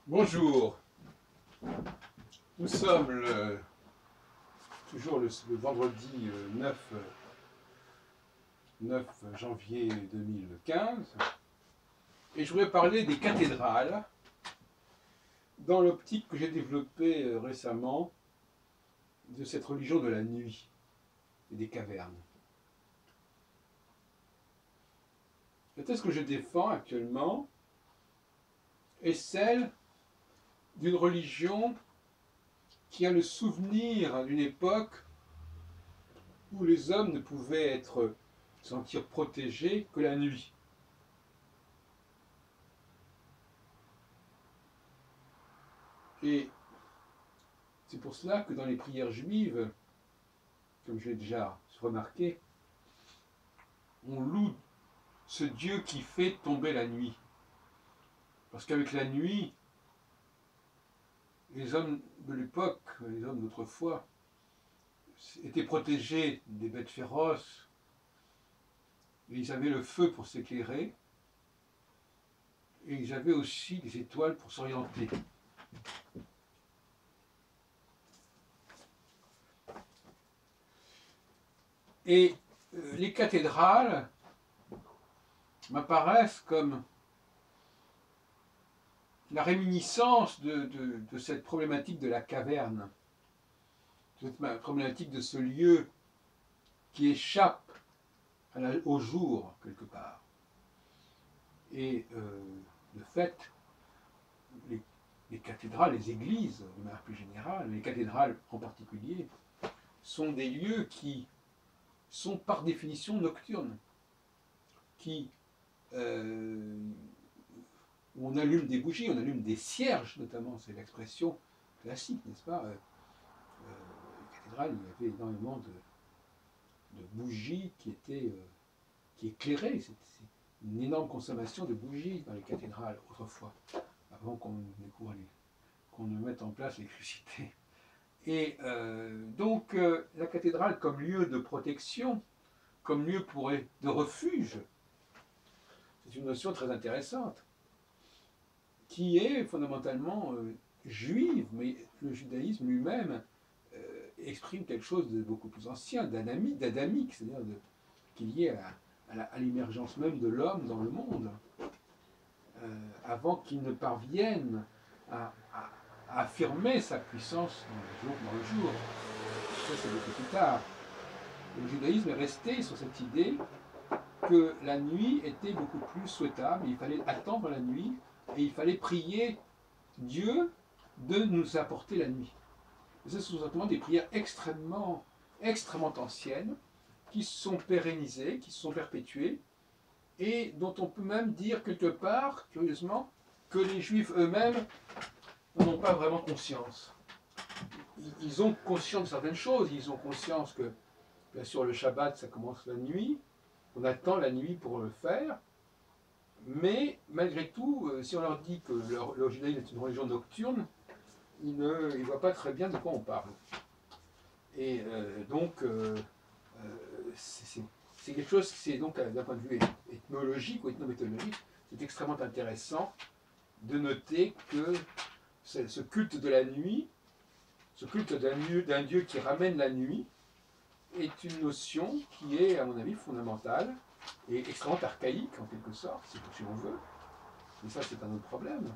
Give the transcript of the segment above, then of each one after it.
Bonjour, nous sommes toujours le vendredi 9 janvier 2015 et je voudrais parler des cathédrales dans l'optique que j'ai développée récemment de cette religion de la nuit et des cavernes. La thèse que je défends actuellement est celle d'une religion qui a le souvenir d'une époque où les hommes ne pouvaient sentir protégés que la nuit. Et c'est pour cela que dans les prières juives, comme je l'ai déjà remarqué, on loue ce Dieu qui fait tomber la nuit. Parce qu'avec la nuit, les hommes de l'époque, les hommes d'autrefois, étaient protégés des bêtes féroces, et ils avaient le feu pour s'éclairer, et ils avaient aussi des étoiles pour s'orienter. Et les cathédrales m'apparaissent comme la réminiscence de cette problématique de la caverne, de cette problématique de ce lieu qui échappe au jour, quelque part. Et de fait, les cathédrales, les églises, de manière plus générale, les cathédrales en particulier, sont des lieux qui sont par définition nocturnes, où on allume des bougies, on allume des cierges notamment, c'est l'expression classique, n'est-ce pas? Les cathédrales, il y avait énormément de bougies qui éclairaient, c'est une énorme consommation de bougies dans les cathédrales autrefois, avant qu'on ne mette en place l'électricité. Et donc la cathédrale comme lieu de protection, comme lieu de refuge, c'est une notion très intéressante, qui est fondamentalement juive, mais le judaïsme lui-même exprime quelque chose de beaucoup plus ancien, d'adamique, c'est-à-dire qui est lié à l'émergence même de l'homme dans le monde, avant qu'il ne parvienne à affirmer sa puissance dans le jour. Ça, c'est beaucoup plus tard. Le judaïsme est resté sur cette idée que la nuit était beaucoup plus souhaitable, il fallait attendre la nuit, et il fallait prier Dieu de nous apporter la nuit. Et ça, ce sont simplement des prières extrêmement anciennes, qui se sont pérennisées, qui se sont perpétuées, et dont on peut même dire quelque part, curieusement, que les Juifs eux-mêmes n'en ont pas vraiment conscience. Ils ont conscience de certaines choses, ils ont conscience que, bien sûr, le Shabbat, ça commence la nuit, on attend la nuit pour le faire, mais malgré tout, si on leur dit que le judaïsme est une religion nocturne, ils ne voient pas très bien de quoi on parle. Et donc, c'est quelque chose, c'est donc d'un point de vue ethnologique ou ethnométhodologique, c'est extrêmement intéressant de noter que ce culte de la nuit, ce culte d'un Dieu qui ramène la nuit, est une notion qui est, à mon avis, fondamentale et extrêmement archaïque, en quelque sorte, si on veut. Mais ça, c'est un autre problème.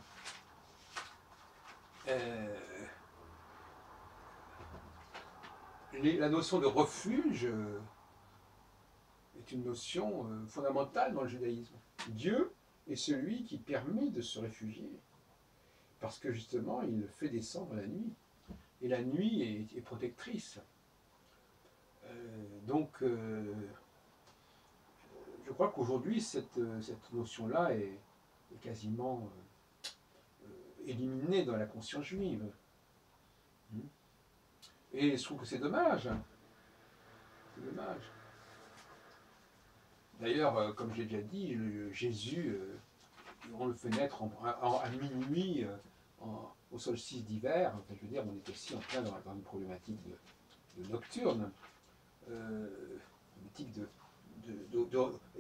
La notion de refuge est une notion fondamentale dans le judaïsme. Dieu est celui qui permet de se réfugier, parce que justement, il fait descendre la nuit. Et la nuit est protectrice. Donc, je crois qu'aujourd'hui, cette notion-là est quasiment éliminée dans la conscience juive. Et je trouve que c'est dommage. C'est dommage. D'ailleurs, comme j'ai déjà dit, Jésus, on le fait naître à minuit, au solstice d'hiver. Enfin, je veux dire, on est aussi en plein dans une problématique de nocturne.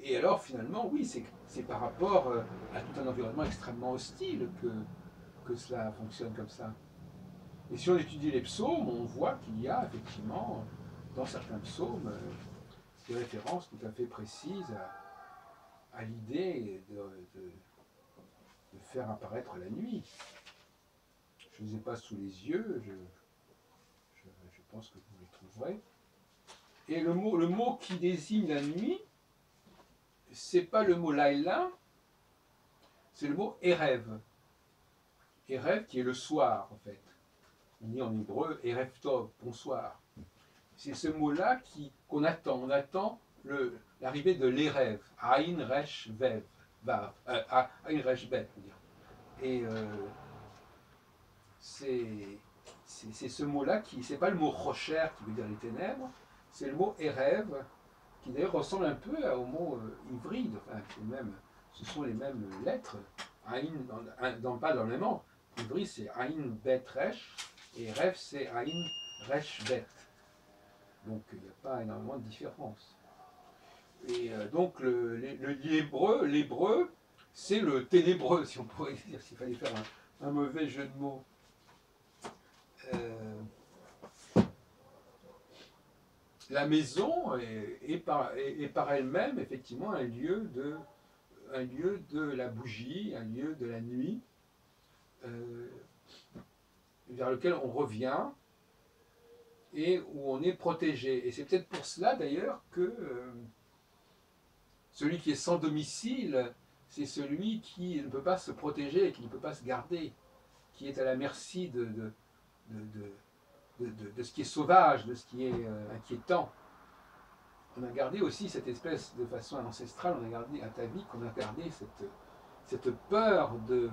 Et alors, finalement, oui, c'est par rapport à tout un environnement extrêmement hostile que cela fonctionne comme ça. Et si on étudie les psaumes, on voit qu'il y a effectivement, dans certains psaumes, des références tout à fait précises à l'idée de faire apparaître la nuit. Je ne les ai pas sous les yeux, je pense que vous les trouverez. Et le mot qui désigne la nuit, c'est pas le mot laïla, c'est le mot erev. Erev qui est le soir en fait. On dit en hébreu erev tov, bonsoir. C'est ce mot-là qu'on attend. On attend l'arrivée de l'erev, aïn resh vev, vav, aïn resh bet, on dire. Et c'est ce mot-là qui, c'est pas le mot rocher qui veut dire les ténèbres, c'est le mot erev qui d'ailleurs ressemble un peu au mot hybride. Enfin, ce sont les mêmes lettres. Aïn, pas dans le même ordre. Hybride c'est aïn bet resh et erev c'est aïn resh bet. Donc il n'y a pas énormément de différence. Et donc l'hébreu, c'est le ténébreux, si on pourrait dire, s'il fallait faire un mauvais jeu de mots. La maison est par elle-même effectivement un lieu de la bougie, un lieu de la nuit, vers lequel on revient et où on est protégé. Et c'est peut-être pour cela d'ailleurs que celui qui est sans domicile, c'est celui qui ne peut pas se protéger, qui ne peut pas se garder, qui est à la merci de ce qui est sauvage, de ce qui est inquiétant. On a gardé aussi cette espèce de façon ancestrale, on a gardé atavique, on a gardé cette peur de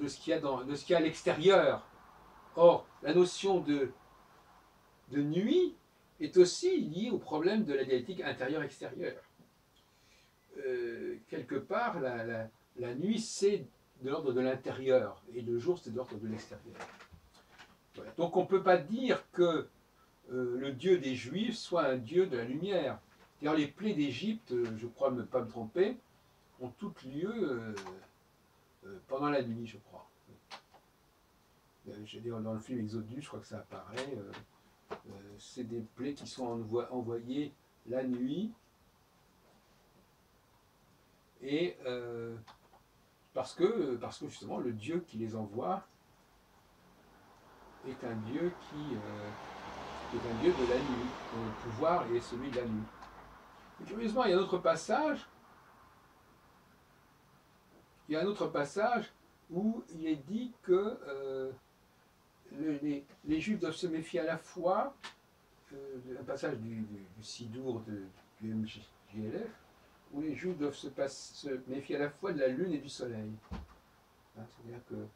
ce qu'il y a de ce qu'il y a à l'extérieur. Or, la notion de nuit est aussi liée au problème de la dialectique intérieure-extérieure. Quelque part, la nuit, c'est de l'ordre de l'intérieur, et le jour, c'est de l'ordre de l'extérieur. Voilà. Donc on ne peut pas dire que le Dieu des Juifs soit un Dieu de la lumière. D'ailleurs, les plaies d'Égypte, je crois ne pas me tromper, ont toutes lieu pendant la nuit, je crois. Dans le film Exodus, je crois que ça apparaît. C'est des plaies qui sont envoyées la nuit. Et parce que justement, le Dieu qui les envoie est un Dieu est un Dieu de la nuit, dont le pouvoir est celui de la nuit. Et curieusement, il y a un autre passage où il est dit que les Juifs doivent se méfier à la fois, un passage du Sidour du MJLF, où les Juifs doivent se méfier à la fois de la lune et du soleil. Hein, c'est-à-dire que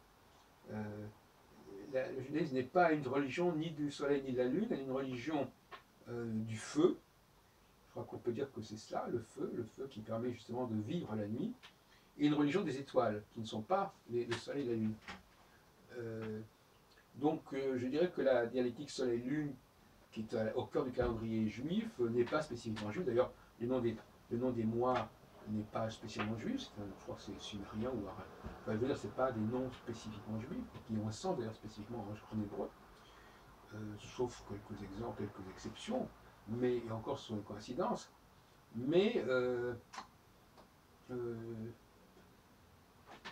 le judaïsme n'est pas une religion ni du soleil ni de la lune, elle est une religion du feu. Je crois qu'on peut dire que c'est cela, le feu qui permet justement de vivre la nuit, et une religion des étoiles, qui ne sont pas le soleil et la lune. Donc je dirais que la dialectique soleil-lune, qui est au cœur du calendrier juif, n'est pas spécifiquement juif. D'ailleurs, le nom des mois n'est pas spécialement juif, je crois que c'est sumérien ou arabe. Enfin, je veux dire, ce n'est pas des noms spécifiquement juifs, qui ont un sens d'ailleurs spécifiquement en hébreu, sauf quelques exemples, quelques exceptions, mais et encore ce sont des coïncidences. Mais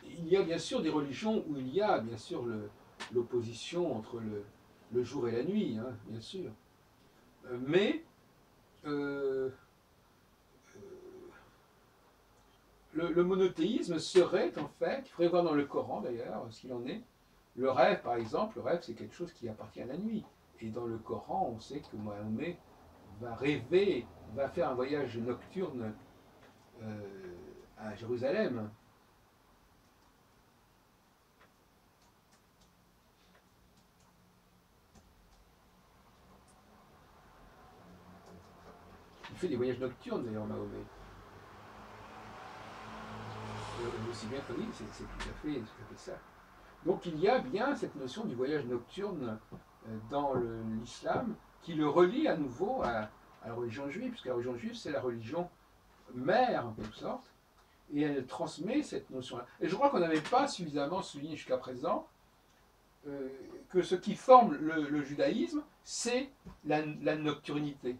il y a bien sûr des religions où il y a bien sûr l'opposition entre le jour et la nuit, hein, bien sûr. Mais le monothéisme serait en fait, il faudrait voir dans le Coran d'ailleurs ce qu'il en est. Le rêve, par exemple, le rêve c'est quelque chose qui appartient à la nuit. Et dans le Coran, on sait que Mahomet va rêver, va faire un voyage nocturne à Jérusalem. Il fait des voyages nocturnes d'ailleurs, Mahomet. Aussi bien que oui, c'est tout à fait ça. Donc il y a bien cette notion du voyage nocturne dans l'islam qui le relie à nouveau à la religion juive, puisque la religion juive c'est la religion mère en quelque sorte, et elle transmet cette notion-là. Et je crois qu'on n'avait pas suffisamment souligné jusqu'à présent que ce qui forme le judaïsme, c'est la nocturnité.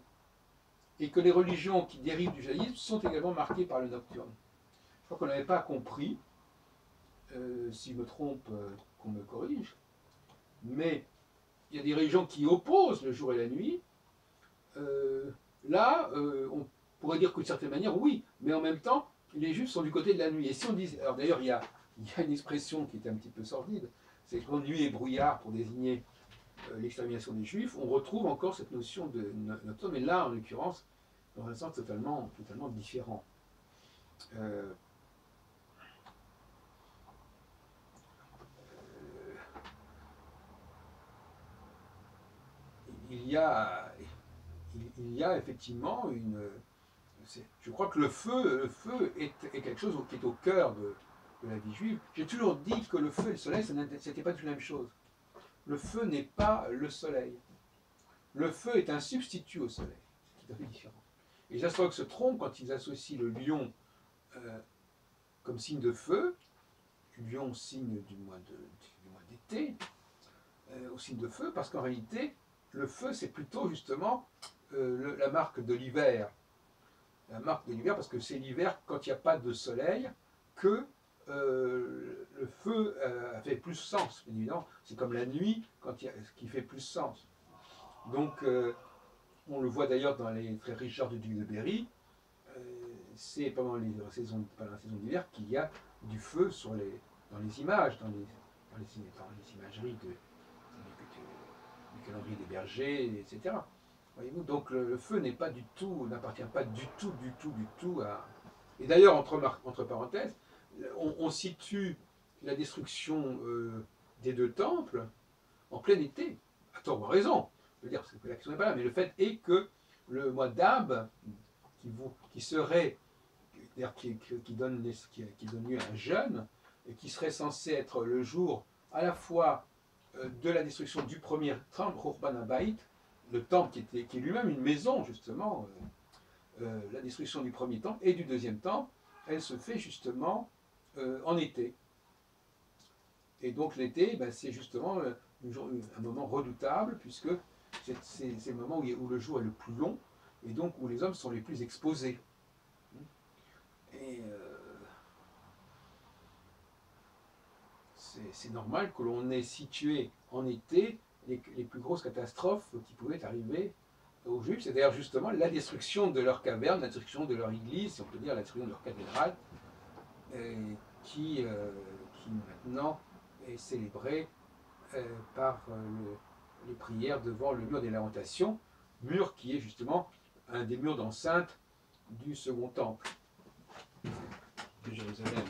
Et que les religions qui dérivent du judaïsme sont également marquées par le nocturne. Je crois qu'on n'avait pas compris, si je me trompe, qu'on me corrige, mais il y a des religions qui opposent le jour et la nuit. Là, on pourrait dire qu'une certaine manière, oui, mais en même temps, les juifs sont du côté de la nuit. Et si on dit, alors d'ailleurs, il y a une expression qui est un petit peu sordide, c'est que nuit et brouillard pour désigner l'extermination des juifs, on retrouve encore cette notion de nocturne, mais là, en l'occurrence, dans un sens totalement différent. Il y a effectivement une. Je crois que le feu est quelque chose qui est au cœur de la vie juive. J'ai toujours dit que le feu et le soleil, ce n'était pas du tout la même chose. Le feu n'est pas le soleil. Le feu est un substitut au soleil, ce qui est très différent. Et les astrologues se trompent quand ils associent le lion comme signe de feu, lion signe du mois d'été, au signe de feu, parce qu'en réalité, le feu, c'est plutôt justement la marque de l'hiver. La marque de l'hiver, parce que c'est l'hiver, quand il n'y a pas de soleil, que le feu fait plus sens, bien évidemment. C'est comme la nuit, qui fait plus sens. Donc, on le voit d'ailleurs dans les frères Richard de Duc de Berry, c'est pendant la saison d'hiver qu'il y a du feu dans les images, dans les imageries du calendrier des bergers, etc. Voyez-vous, donc le feu n'appartient pas du tout à. Et d'ailleurs, entre parenthèses, on situe la destruction des deux temples en plein été, à tort ou à raison. Je veux dire, parce que la question n'est pas là, mais le fait est que le mois d'Ab, qui serait, qui donne lieu à un jeûne, et qui serait censé être le jour à la fois de la destruction du premier temple, Khurban Abayit, le temple qui est lui-même une maison, justement, la destruction du premier temple et du deuxième temple, elle se fait justement en été. Et donc l'été, c'est justement un moment redoutable, puisque c'est le moment où le jour est le plus long, et donc où les hommes sont les plus exposés. Et c'est normal que l'on ait situé en été les plus grosses catastrophes qui pouvaient arriver aux Juifs. C'est d'ailleurs justement la destruction de leur caverne, la destruction de leur église, si on peut dire, la destruction de leur cathédrale, qui maintenant est célébrée par les prières devant le mur des Lamentations, mur qui est justement un des murs d'enceinte du second temple de Jérusalem.